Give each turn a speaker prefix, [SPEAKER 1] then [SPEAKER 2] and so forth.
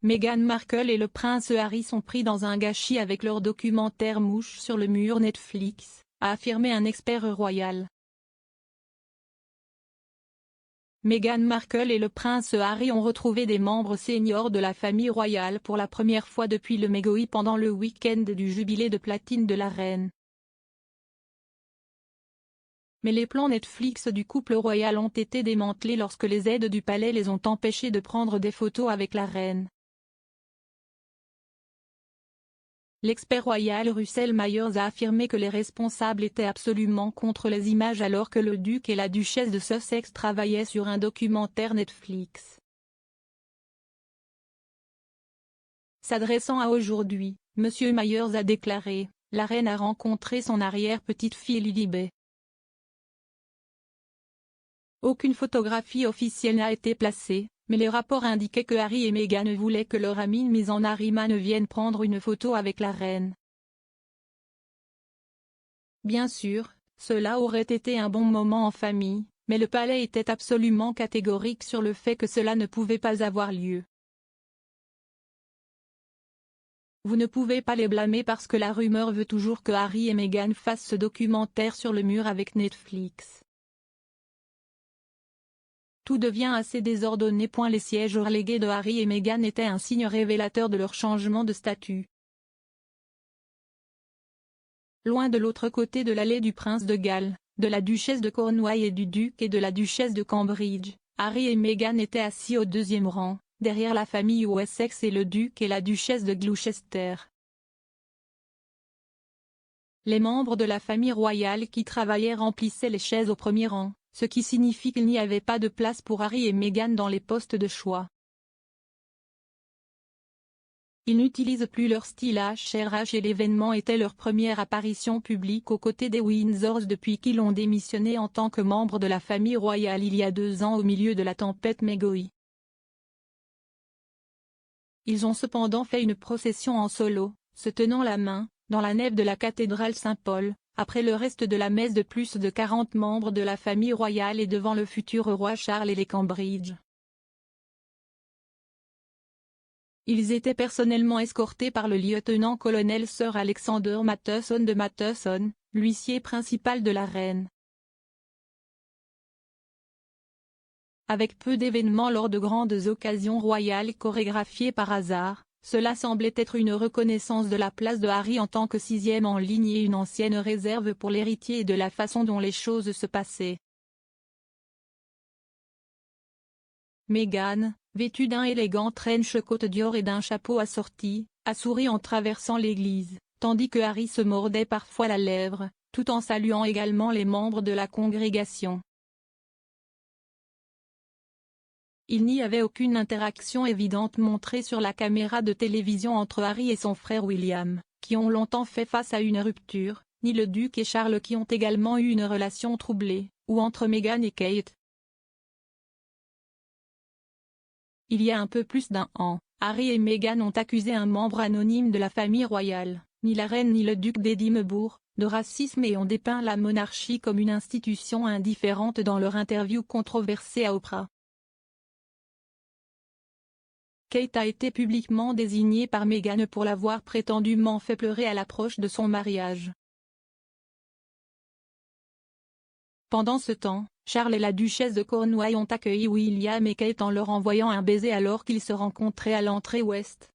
[SPEAKER 1] Meghan Markle et le prince Harry sont pris dans un gâchis avec leur documentaire Mouche sur le mur Netflix, a affirmé un expert royal. Meghan Markle et le prince Harry ont retrouvé des membres seniors de la famille royale pour la première fois depuis le Megoi pendant le week-end du jubilé de platine de la reine. Mais les plans Netflix du couple royal ont été démantelés lorsque les aides du palais les ont empêchés de prendre des photos avec la reine. L'expert royal Russell Myers a affirmé que les responsables étaient absolument contre les images alors que le duc et la duchesse de Sussex travaillaient sur un documentaire Netflix. S'adressant à Aujourd'hui, M. Myers a déclaré « La reine a rencontré son arrière-petite-fille Lilibet. Aucune photographie officielle n'a été placée, mais les rapports indiquaient que Harry et Meghan voulaient que leur amie mise en Harryman vienne prendre une photo avec la reine. Bien sûr, cela aurait été un bon moment en famille, mais le palais était absolument catégorique sur le fait que cela ne pouvait pas avoir lieu. Vous ne pouvez pas les blâmer parce que la rumeur veut toujours que Harry et Meghan fassent ce documentaire sur le mur avec Netflix. Tout devient assez désordonné. Les sièges relégués de Harry et Meghan étaient un signe révélateur de leur changement de statut. Loin de l'autre côté de l'allée du prince de Galles, de la duchesse de Cornouailles et du duc et de la duchesse de Cambridge, Harry et Meghan étaient assis au deuxième rang, derrière la famille Wessex et le duc et la duchesse de Gloucester. Les membres de la famille royale qui travaillaient remplissaient les chaises au premier rang, ce qui signifie qu'il n'y avait pas de place pour Harry et Meghan dans les postes de choix. Ils n'utilisent plus leur style HRH et l'événement était leur première apparition publique aux côtés des Windsors depuis qu'ils ont démissionné en tant que membres de la famille royale il y a 2 ans au milieu de la tempête Megoi. Ils ont cependant fait une procession en solo, se tenant la main, dans la nef de la cathédrale Saint-Paul, après le reste de la messe de plus de 40 membres de la famille royale et devant le futur roi Charles et les Cambridge. Ils étaient personnellement escortés par le lieutenant-colonel Sir Alexander Matheson de Matheson, l'huissier principal de la reine. Avec peu d'événements lors de grandes occasions royales chorégraphiées par hasard, cela semblait être une reconnaissance de la place de Harry en tant que 6e en ligne et une ancienne réserve pour l'héritier et de la façon dont les choses se passaient. Meghan, vêtue d'un élégant trench coat Dior et d'un chapeau assorti, a souri en traversant l'église, tandis que Harry se mordait parfois la lèvre, tout en saluant également les membres de la congrégation. Il n'y avait aucune interaction évidente montrée sur la caméra de télévision entre Harry et son frère William, qui ont longtemps fait face à une rupture, ni le duc et Charles qui ont également eu une relation troublée, ou entre Meghan et Kate. Il y a un peu plus d'1 an, Harry et Meghan ont accusé un membre anonyme de la famille royale, ni la reine ni le duc d'Édimbourg, de racisme et ont dépeint la monarchie comme une institution indifférente dans leur interview controversée à Oprah. Kate a été publiquement désignée par Meghan pour l'avoir prétendument fait pleurer à l'approche de son mariage. Pendant ce temps, Charles et la duchesse de Cornouailles ont accueilli William et Kate en leur envoyant un baiser alors qu'ils se rencontraient à l'entrée ouest.